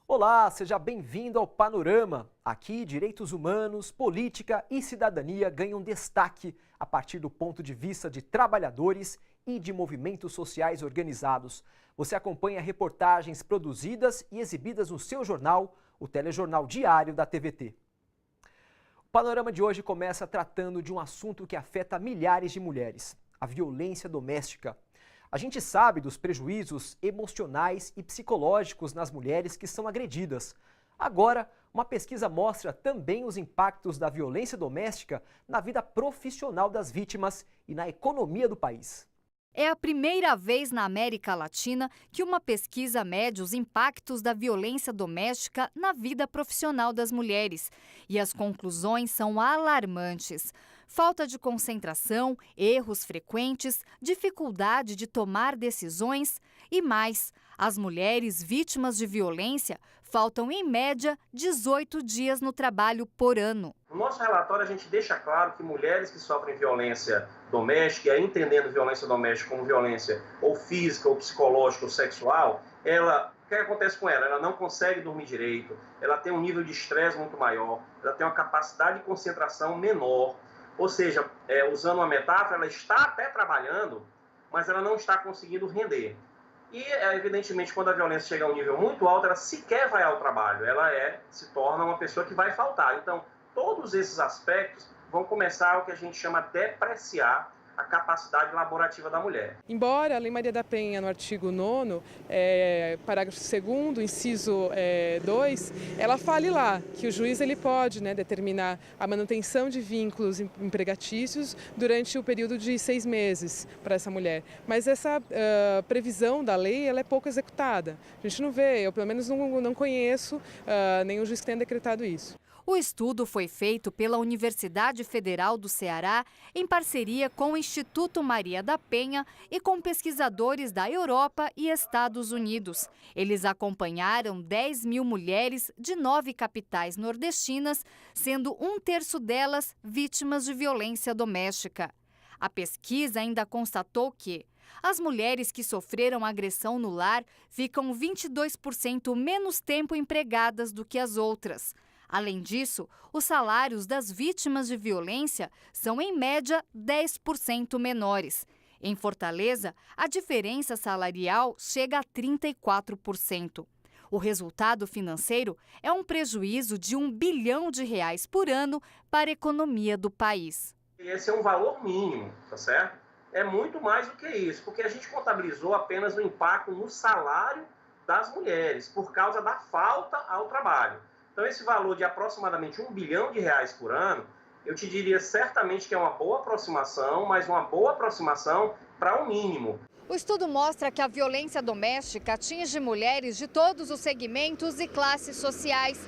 Olá, seja bem-vindo ao Panorama. Aqui, direitos humanos, política e cidadania ganham destaque a partir do ponto de vista de trabalhadores e de movimentos sociais organizados. Você acompanha reportagens produzidas e exibidas no seu jornal, o Telejornal Diário da TVT. O Panorama de hoje começa tratando de um assunto que afeta milhares de mulheres: a violência doméstica. A gente sabe dos prejuízos emocionais e psicológicos nas mulheres que são agredidas. Agora, uma pesquisa mostra também os impactos da violência doméstica na vida profissional das vítimas e na economia do país. É a primeira vez na América Latina que uma pesquisa mede os impactos da violência doméstica na vida profissional das mulheres. E as conclusões são alarmantes. Falta de concentração, erros frequentes, dificuldade de tomar decisões e mais. As mulheres vítimas de violência faltam, em média, 18 dias no trabalho por ano. No nosso relatório, a gente deixa claro que mulheres que sofrem violência doméstica, e entendendo violência doméstica como violência ou física, ou psicológica, ou sexual, o que acontece com ela? Ela não consegue dormir direito, ela tem um nível de estresse muito maior, ela tem uma capacidade de concentração menor. Ou seja, usando uma metáfora, ela está até trabalhando, mas ela não está conseguindo render. E, evidentemente, quando a violência chega a um nível muito alto, ela sequer vai ao trabalho, ela se torna uma pessoa que vai faltar. Então, todos esses aspectos vão começar o que a gente chama de depreciar a capacidade laborativa da mulher. Embora a Lei Maria da Penha, no artigo 9º, parágrafo 2º, inciso 2, ela fale lá que o juiz ele pode determinar a manutenção de vínculos empregatícios durante o período de 6 meses para essa mulher. Mas essa previsão da lei ela é pouco executada. A gente não vê, eu pelo menos não conheço nenhum juiz que tenha decretado isso. O estudo foi feito pela Universidade Federal do Ceará em parceria com o Instituto Maria da Penha e com pesquisadores da Europa e Estados Unidos. Eles acompanharam 10 mil mulheres de 9 capitais nordestinas, sendo 1/3 delas vítimas de violência doméstica. A pesquisa ainda constatou que as mulheres que sofreram agressão no lar ficam 22% menos tempo empregadas do que as outras. Além disso, os salários das vítimas de violência são, em média, 10% menores. Em Fortaleza, a diferença salarial chega a 34%. O resultado financeiro é um prejuízo de R$1 bilhão por ano para a economia do país. Esse é um valor mínimo, tá certo? É muito mais do que isso, porque a gente contabilizou apenas o impacto no salário das mulheres, por causa da falta ao trabalho. Então, esse valor de aproximadamente R$1 bilhão por ano, eu te diria certamente que é uma boa aproximação, mas uma boa aproximação para um mínimo. O estudo mostra que a violência doméstica atinge mulheres de todos os segmentos e classes sociais,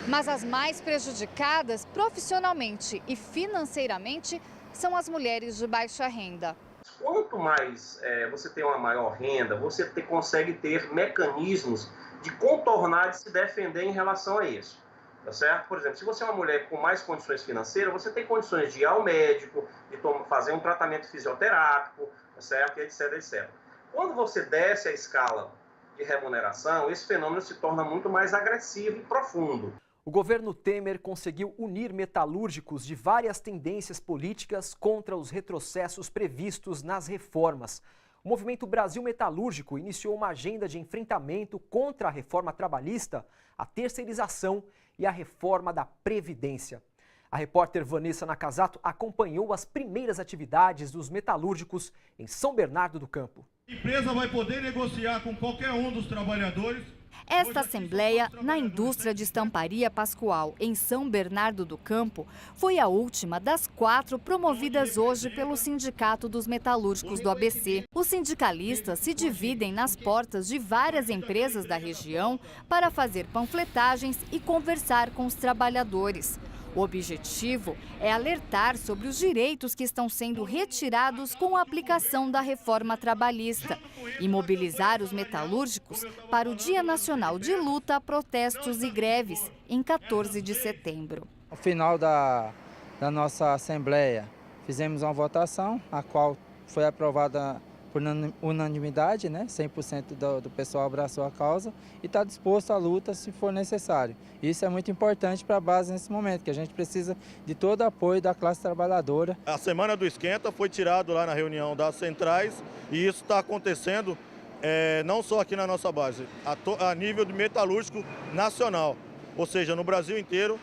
mas as mais prejudicadas profissionalmente e financeiramente são as mulheres de baixa renda. Quanto mais você tem uma maior renda, você consegue ter mecanismos de contornar, de se defender em relação a isso, tá certo? Por exemplo, se você é uma mulher com mais condições financeiras, você tem condições de ir ao médico, de fazer um tratamento fisioterápico, tá certo? E etc, etc. Quando você desce a escala de remuneração, esse fenômeno se torna muito mais agressivo e profundo. O governo Temer conseguiu unir metalúrgicos de várias tendências políticas contra os retrocessos previstos nas reformas. O Movimento Brasil Metalúrgico iniciou uma agenda de enfrentamento contra a reforma trabalhista, a terceirização e a reforma da Previdência. A repórter Vanessa Nakazato acompanhou as primeiras atividades dos metalúrgicos em São Bernardo do Campo. A empresa vai poder negociar com qualquer um dos trabalhadores. Esta assembleia, na indústria de estamparia Pascoal, em São Bernardo do Campo, foi a última das 4 promovidas hoje pelo Sindicato dos Metalúrgicos do ABC. Os sindicalistas se dividem nas portas de várias empresas da região para fazer panfletagens e conversar com os trabalhadores. O objetivo é alertar sobre os direitos que estão sendo retirados com a aplicação da reforma trabalhista e mobilizar os metalúrgicos para o Dia Nacional de Luta, Protestos e Greves, em 14 de setembro. No final da nossa Assembleia, fizemos uma votação, a qual foi aprovada por unanimidade, né? 100% do pessoal abraçou a causa e está disposto à luta se for necessário. Isso é muito importante para a base nesse momento, que a gente precisa de todo o apoio da classe trabalhadora. A semana do esquenta foi tirado lá na reunião das centrais e isso está acontecendo não só aqui na nossa base, a nível de metalúrgico nacional, ou seja, no Brasil inteiro.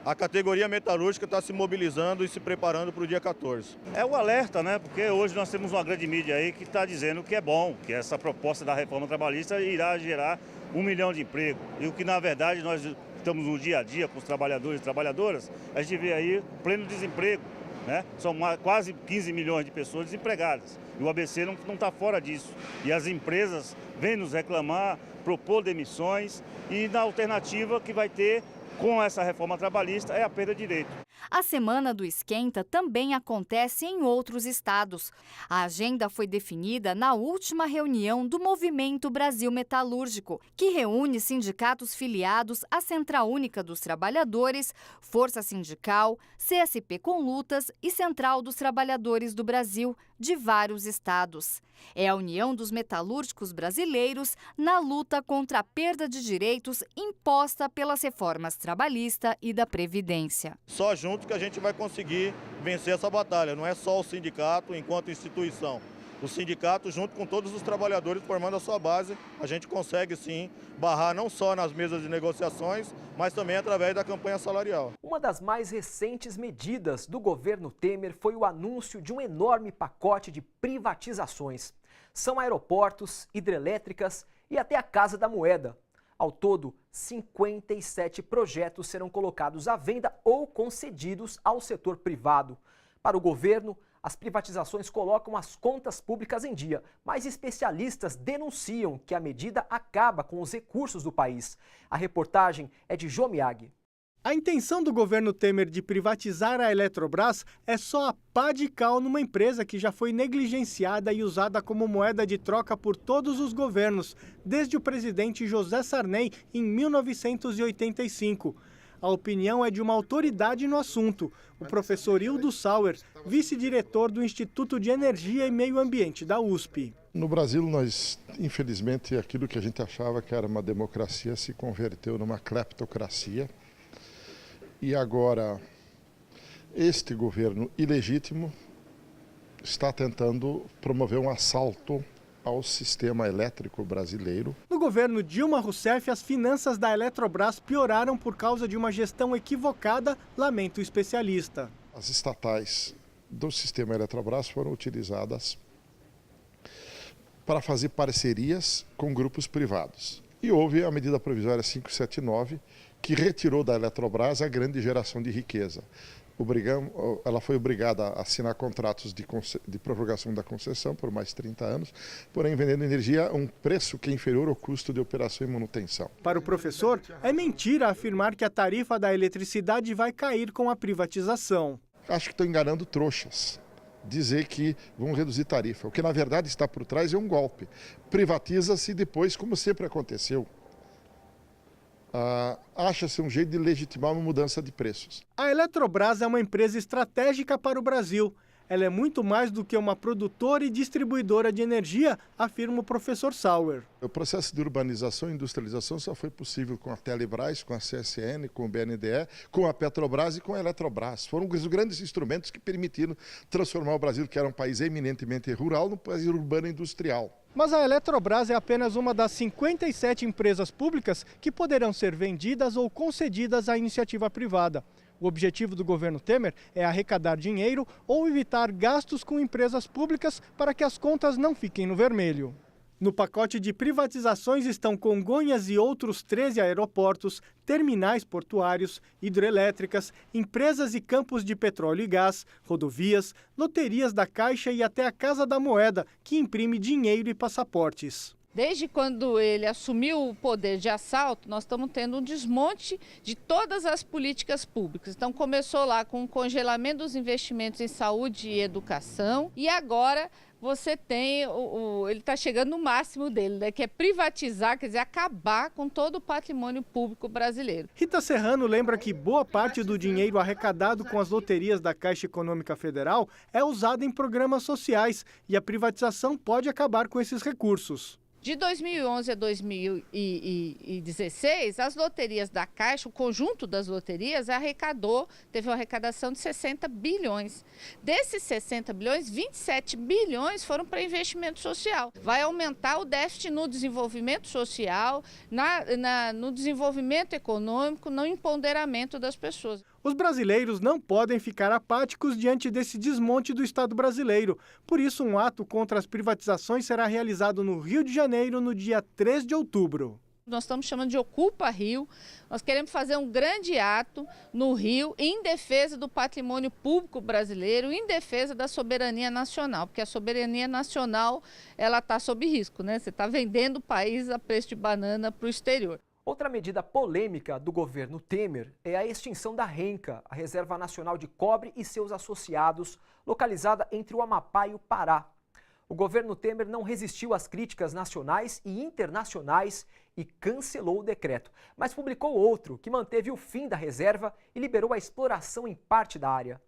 A categoria metalúrgica está se mobilizando e se preparando para o dia 14. É o alerta, né? Porque hoje nós temos uma grande mídia aí que está dizendo que é bom, que essa proposta da reforma trabalhista irá gerar 1 milhão de empregos. E o que, na verdade, nós estamos no dia a dia com os trabalhadores e trabalhadoras, a gente vê aí pleno desemprego, né? São quase 15 milhões de pessoas desempregadas. E o ABC não está fora disso. E as empresas vêm nos reclamar, propor demissões e na alternativa que vai ter com essa reforma trabalhista é a perda de direito. A Semana do Esquenta também acontece em outros estados. A agenda foi definida na última reunião do Movimento Brasil Metalúrgico, que reúne sindicatos filiados à Central Única dos Trabalhadores, Força Sindical, CSP com Lutas e Central dos Trabalhadores do Brasil, de vários estados. É a união dos metalúrgicos brasileiros na luta contra a perda de direitos imposta pelas reformas trabalhista e da Previdência. Só junto que a gente vai conseguir vencer essa batalha, não é só o sindicato enquanto instituição. O sindicato, junto com todos os trabalhadores formando a sua base, a gente consegue sim barrar não só nas mesas de negociações, mas também através da campanha salarial. Uma das mais recentes medidas do governo Temer foi o anúncio de um enorme pacote de privatizações. São aeroportos, hidrelétricas e até a Casa da Moeda. Ao todo, 57 projetos serão colocados à venda ou concedidos ao setor privado. Para o governo, as privatizações colocam as contas públicas em dia, mas especialistas denunciam que a medida acaba com os recursos do país. A reportagem é de Jô Miyagi. A intenção do governo Temer de privatizar a Eletrobras é só a pá de cal numa empresa que já foi negligenciada e usada como moeda de troca por todos os governos, desde o presidente José Sarney em 1985. A opinião é de uma autoridade no assunto, o professor Hildo Sauer, vice-diretor do Instituto de Energia e Meio Ambiente da USP. No Brasil, nós, infelizmente, aquilo que a gente achava que era uma democracia se converteu numa cleptocracia. E agora, este governo ilegítimo está tentando promover um assalto ao sistema elétrico brasileiro. No governo Dilma Rousseff, as finanças da Eletrobras pioraram por causa de uma gestão equivocada, lamenta o especialista. As estatais do sistema Eletrobras foram utilizadas para fazer parcerias com grupos privados. E houve a medida provisória 579, que retirou da Eletrobras a grande geração de riqueza. Ela foi obrigada a assinar contratos de prorrogação da concessão por mais 30 anos, porém vendendo energia a um preço que é inferior ao custo de operação e manutenção. Para o professor, é mentira afirmar que a tarifa da eletricidade vai cair com a privatização. Acho que estão enganando trouxas. Dizer que vão reduzir tarifa. O que na verdade está por trás é um golpe. Privatiza-se depois, como sempre aconteceu. Acha-se um jeito de legitimar uma mudança de preços. A Eletrobras é uma empresa estratégica para o Brasil. Ela é muito mais do que uma produtora e distribuidora de energia, afirma o professor Sauer. O processo de urbanização e industrialização só foi possível com a Telebrás, com a CSN, com o BNDE, com a Petrobras e com a Eletrobras. Foram os grandes instrumentos que permitiram transformar o Brasil, que era um país eminentemente rural, num país urbano e industrial. Mas a Eletrobras é apenas uma das 57 empresas públicas que poderão ser vendidas ou concedidas à iniciativa privada. O objetivo do governo Temer é arrecadar dinheiro ou evitar gastos com empresas públicas para que as contas não fiquem no vermelho. No pacote de privatizações estão Congonhas e outros 13 aeroportos, terminais portuários, hidrelétricas, empresas e campos de petróleo e gás, rodovias, loterias da Caixa e até a Casa da Moeda, que imprime dinheiro e passaportes. Desde quando ele assumiu o poder de assalto, nós estamos tendo um desmonte de todas as políticas públicas. Então começou lá com o congelamento dos investimentos em saúde e educação e agora você tem, ele está chegando no máximo dele, né, que é privatizar, quer dizer, acabar com todo o patrimônio público brasileiro. Rita Serrano lembra que boa parte do dinheiro arrecadado com as loterias da Caixa Econômica Federal é usado em programas sociais e a privatização pode acabar com esses recursos. De 2011 a 2016, as loterias da Caixa, o conjunto das loterias teve uma arrecadação de 60 bilhões. Desses 60 bilhões, 27 bilhões foram para investimento social. Vai aumentar o déficit no desenvolvimento social, no desenvolvimento econômico, no empoderamento das pessoas. Os brasileiros não podem ficar apáticos diante desse desmonte do Estado brasileiro. Por isso, um ato contra as privatizações será realizado no Rio de Janeiro no dia 3 de outubro. Nós estamos chamando de Ocupa Rio. Nós queremos fazer um grande ato no Rio em defesa do patrimônio público brasileiro, em defesa da soberania nacional, porque a soberania nacional ela está sob risco, né? Você está vendendo o país a preço de banana para o exterior. Outra medida polêmica do governo Temer é a extinção da RENCA, a Reserva Nacional de Cobre e seus associados, localizada entre o Amapá e o Pará. O governo Temer não resistiu às críticas nacionais e internacionais e cancelou o decreto, mas publicou outro que manteve o fim da reserva e liberou a exploração em parte da área.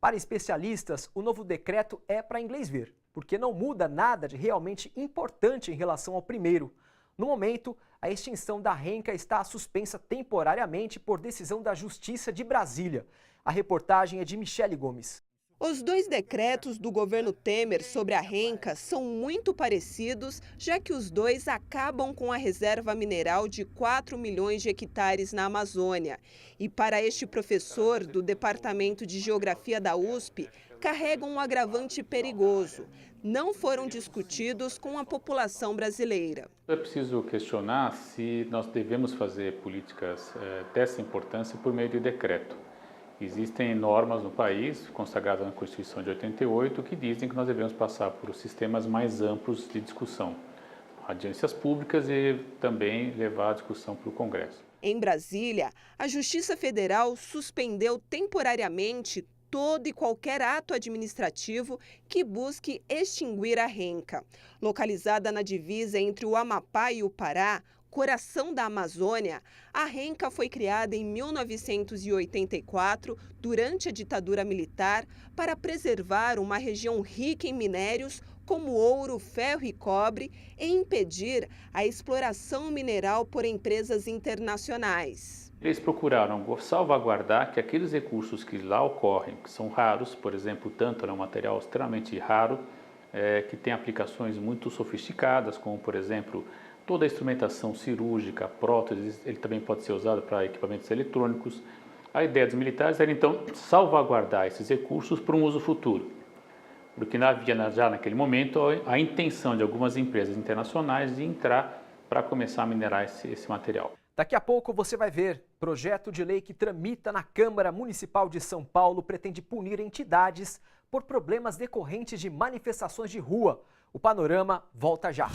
Para especialistas, o novo decreto é para inglês ver, porque não muda nada de realmente importante em relação ao primeiro. No momento, a extinção da RENCA está suspensa temporariamente por decisão da Justiça de Brasília. A reportagem é de Michele Gomes. Os dois decretos do governo Temer sobre a RENCA são muito parecidos, já que os dois acabam com a reserva mineral de 4 milhões de hectares na Amazônia. E para este professor do Departamento de Geografia da USP, carregam um agravante perigoso. Não foram discutidos com a população brasileira. É preciso questionar se nós devemos fazer políticas dessa importância por meio de decreto. Existem normas no país, consagradas na Constituição de 88, que dizem que nós devemos passar por sistemas mais amplos de discussão, audiências públicas e também levar a discussão para o Congresso. Em Brasília, a Justiça Federal suspendeu temporariamente todo e qualquer ato administrativo que busque extinguir a RENCA. Localizada na divisa entre o Amapá e o Pará, coração da Amazônia, a RENCA foi criada em 1984, durante a ditadura militar, para preservar uma região rica em minérios como ouro, ferro e cobre e impedir a exploração mineral por empresas internacionais. Eles procuraram salvaguardar que aqueles recursos que lá ocorrem, que são raros, por exemplo, o tântalo é um material extremamente raro, que tem aplicações muito sofisticadas, como, por exemplo, toda a instrumentação cirúrgica, próteses, ele também pode ser usado para equipamentos eletrônicos. A ideia dos militares era, então, salvaguardar esses recursos para um uso futuro, porque havia já naquele momento a intenção de algumas empresas internacionais de entrar para começar a minerar esse material. Daqui a pouco você vai ver. Projeto de lei que tramita na Câmara Municipal de São Paulo pretende punir entidades por problemas decorrentes de manifestações de rua. O Panorama volta já.